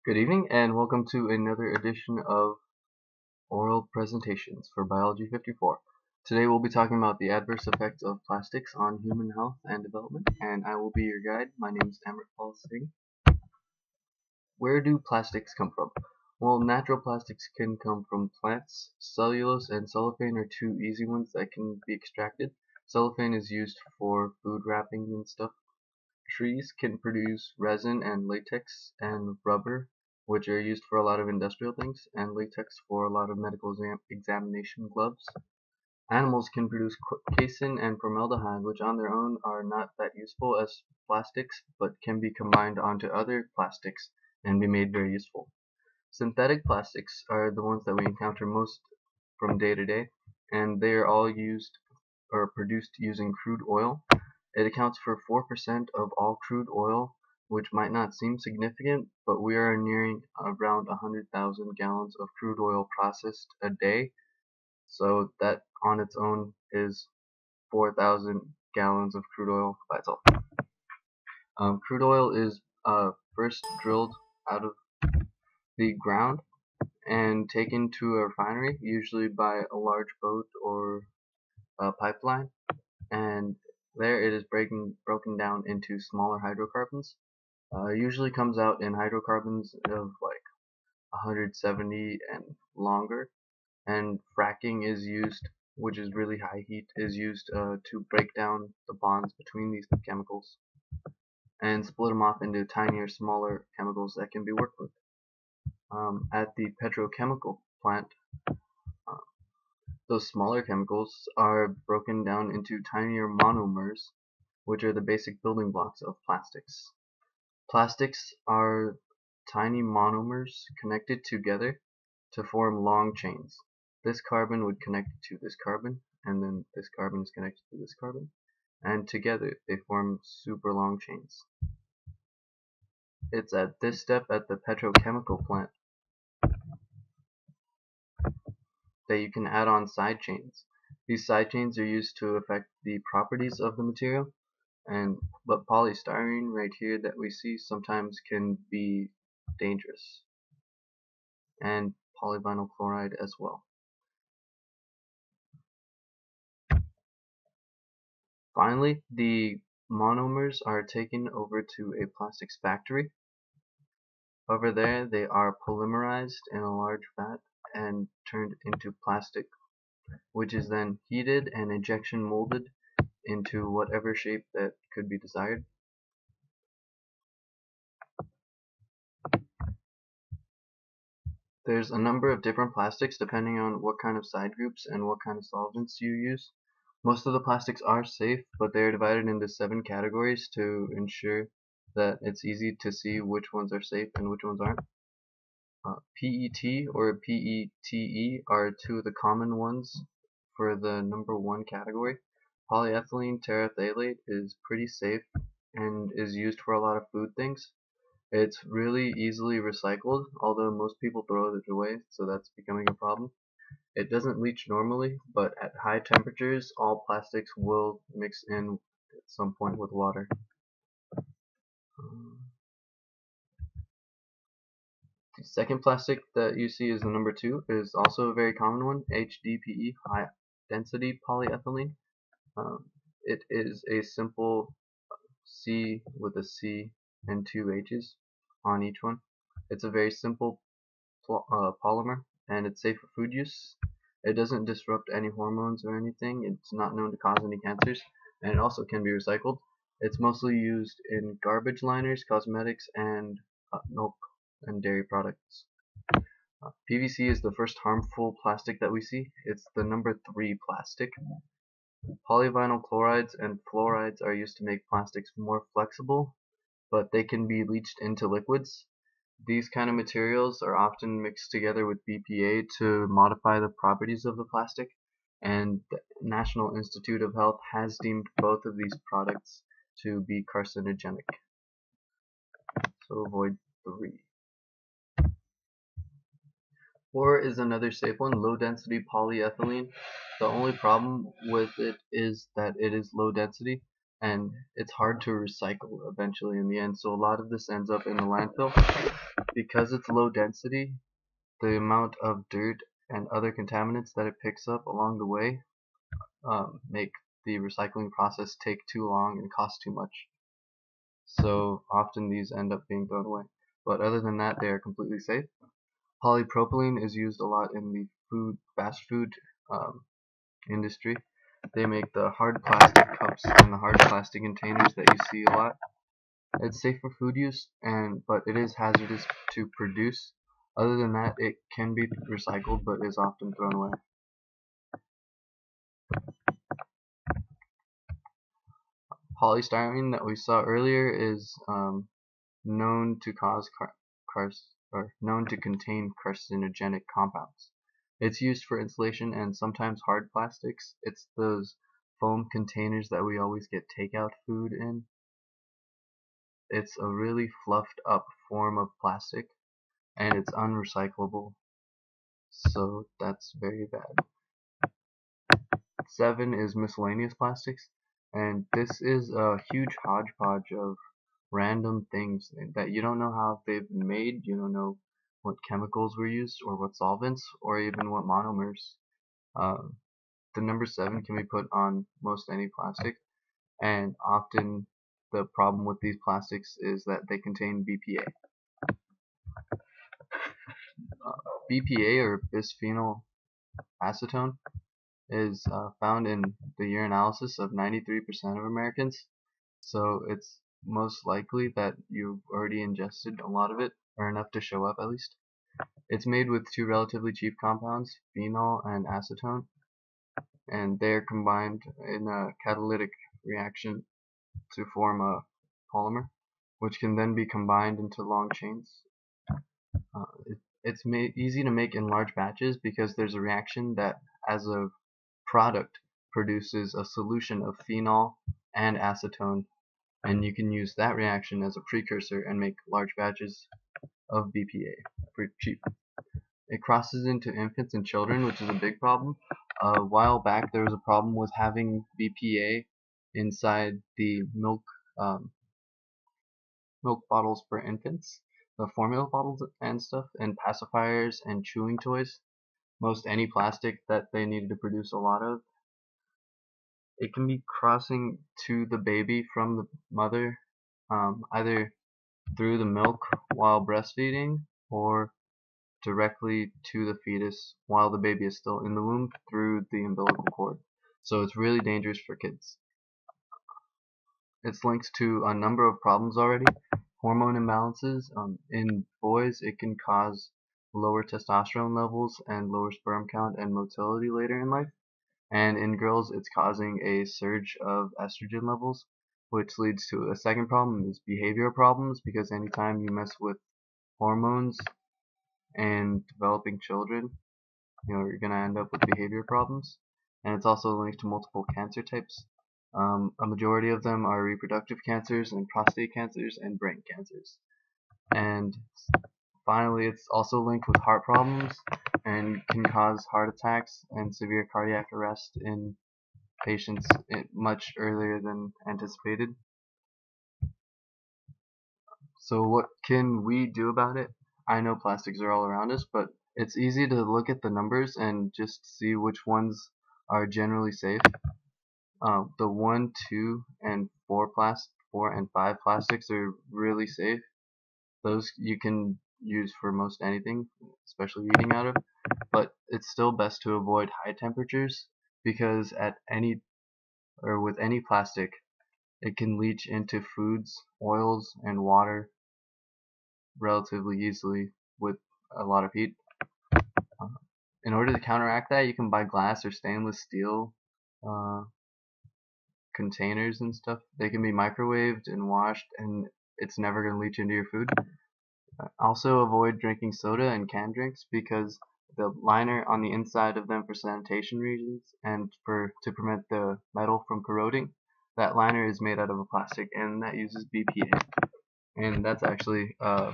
Good evening and welcome to another edition of oral presentations for Biology 54. Today we'll be talking about the adverse effects of plastics on human health and development, and I will be your guide. My name is Amritpal Singh. Where do plastics come from? Well, natural plastics can come from plants. Cellulose and cellophane are two easy ones that can be extracted. Cellophane is used for food wrapping and stuff. Trees can produce resin and latex and rubber, which are used for a lot of industrial things, and latex for a lot of medical examination gloves. Animals can produce casein and formaldehyde, which on their own are not that useful as plastics, but can be combined onto other plastics and be made very useful. Synthetic plastics are the ones that we encounter most from day to day, and they are all used or produced using crude oil. It accounts for 4% of all crude oil, which might not seem significant, but we are nearing around 100,000 gallons of crude oil processed a day. So that on its own is 4,000 gallons of crude oil by itself. Crude oil is first drilled out of the ground and taken to a refinery, usually by a large boat or a pipeline, and there it is broken down into smaller hydrocarbons. Usually comes out in hydrocarbons of like 170 and longer, and fracking is used, which is really high heat, is used to break down the bonds between these chemicals and split them off into tinier, smaller chemicals that can be worked with. At the petrochemical plant, those smaller chemicals are broken down into tinier monomers, which are the basic building blocks of plastics. Plastics are tiny monomers connected together to form long chains. This carbon would connect to this carbon, and then this carbon is connected to this carbon, and together they form super long chains. It's at this step at the petrochemical plant that you can add on side chains. These side chains are used to affect the properties of the material, but polystyrene right here that we see sometimes can be dangerous, and polyvinyl chloride as well. Finally, the monomers are taken over to a plastics factory. Over there they are polymerized in a large vat and turned into plastic, which is then heated and injection molded into whatever shape that could be desired. There's a number of different plastics depending on what kind of side groups and what kind of solvents you use. Most of the plastics are safe, but they are divided into 7 categories to ensure that it's easy to see which ones are safe and which ones aren't. PET or PETE are 2 of the common ones for the number 1 category. Polyethylene terephthalate is pretty safe and is used for a lot of food things. It's really easily recycled, although most people throw it away, so that's becoming a problem. It doesn't leach normally, but at high temperatures all plastics will mix in at some point with water. The second plastic that you see is the number 2, is also a very common one, HDPE, high density polyethylene. It is a simple C with a C and 2 H's on each one. It's a very simple polymer, and it's safe for food use. It doesn't disrupt any hormones or anything. It's not known to cause any cancers, and it also can be recycled. It's mostly used in garbage liners, cosmetics, and milk and dairy products. PVC is the first harmful plastic that we see. It's the number 3 plastic. Polyvinyl chlorides and fluorides are used to make plastics more flexible, but they can be leached into liquids. These kind of materials are often mixed together with BPA to modify the properties of the plastic, and the National Institute of Health has deemed both of these products to be carcinogenic. So avoid 3. 4 is another safe one, low density polyethylene. The only problem with it is that it is low density and it's hard to recycle eventually in the end, so a lot of this ends up in the landfill. Because it's low density, the amount of dirt and other contaminants that it picks up along the way make the recycling process take too long and cost too much. So often these end up being thrown away. But other than that, they are completely safe. Polypropylene is used a lot in the fast food industry. They make the hard plastic cups and the hard plastic containers that you see a lot. It's safe for food use, but it is hazardous to produce. Other than that, it can be recycled, but is often thrown away. Polystyrene that we saw earlier is known to cause known to contain carcinogenic compounds. It's used for insulation and sometimes hard plastics. It's those foam containers that we always get takeout food in. It's a really fluffed up form of plastic and it's unrecyclable. So that's very bad. 7 is miscellaneous plastics, and this is a huge hodgepodge of random things that you don't know how they've been made, you don't know what chemicals were used or what solvents or even what monomers. The number 7 can be put on most any plastic, and often the problem with these plastics is that they contain BPA. BPA, or bisphenol acetone, is found in the urinalysis of 93% of Americans, so it's most likely that you've already ingested a lot of it, or enough to show up at least. It's made with two relatively cheap compounds, phenol and acetone, and they're combined in a catalytic reaction to form a polymer, which can then be combined into long chains. It's easy to make in large batches because there's a reaction that, as a product, produces a solution of phenol and acetone, and you can use that reaction as a precursor and make large batches of BPA for cheap. It crosses into infants and children, which is a big problem. A while back there was a problem with having BPA inside the milk bottles for infants, the formula bottles and stuff, and pacifiers and chewing toys. Most any plastic that they needed to produce a lot of. It can be crossing to the baby from the mother, either through the milk while breastfeeding or directly to the fetus while the baby is still in the womb through the umbilical cord. So it's really dangerous for kids. It's linked to a number of problems already. Hormone imbalances. In boys, it can cause lower testosterone levels and lower sperm count and motility later in life. And in girls, it's causing a surge of estrogen levels, which leads to a second problem, is behavioral problems, because anytime you mess with hormones and developing children, you're going to end up with behavior problems. And it's also linked to multiple cancer types. A majority of them are reproductive cancers and prostate cancers and brain cancers. And finally, it's also linked with heart problems and can cause heart attacks and severe cardiac arrest in patients much earlier than anticipated. So what can we do about it? I know plastics are all around us, but it's easy to look at the numbers and just see which ones are generally safe. The 1, 2, and 4 and 5 plastics are really safe. Those you can use for most anything, especially eating out of. But it's still best to avoid high temperatures because with any plastic, it can leach into foods, oils, and water relatively easily with a lot of heat. In order to counteract that, you can buy glass or stainless steel containers and stuff. They can be microwaved and washed, and it's never going to leach into your food. Also avoid drinking soda and canned drinks because the liner on the inside of them for sanitation reasons and to prevent the metal from corroding, that liner is made out of a plastic and that uses BPA. And that's actually a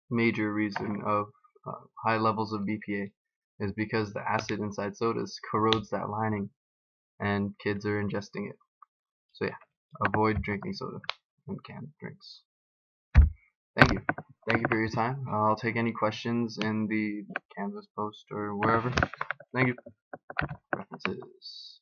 major reason of high levels of BPA is because the acid inside sodas corrodes that lining and kids are ingesting it. So yeah, avoid drinking soda and canned drinks. Thank you. Thank you for your time. I'll take any questions in the Canvas post or wherever. Thank you. References.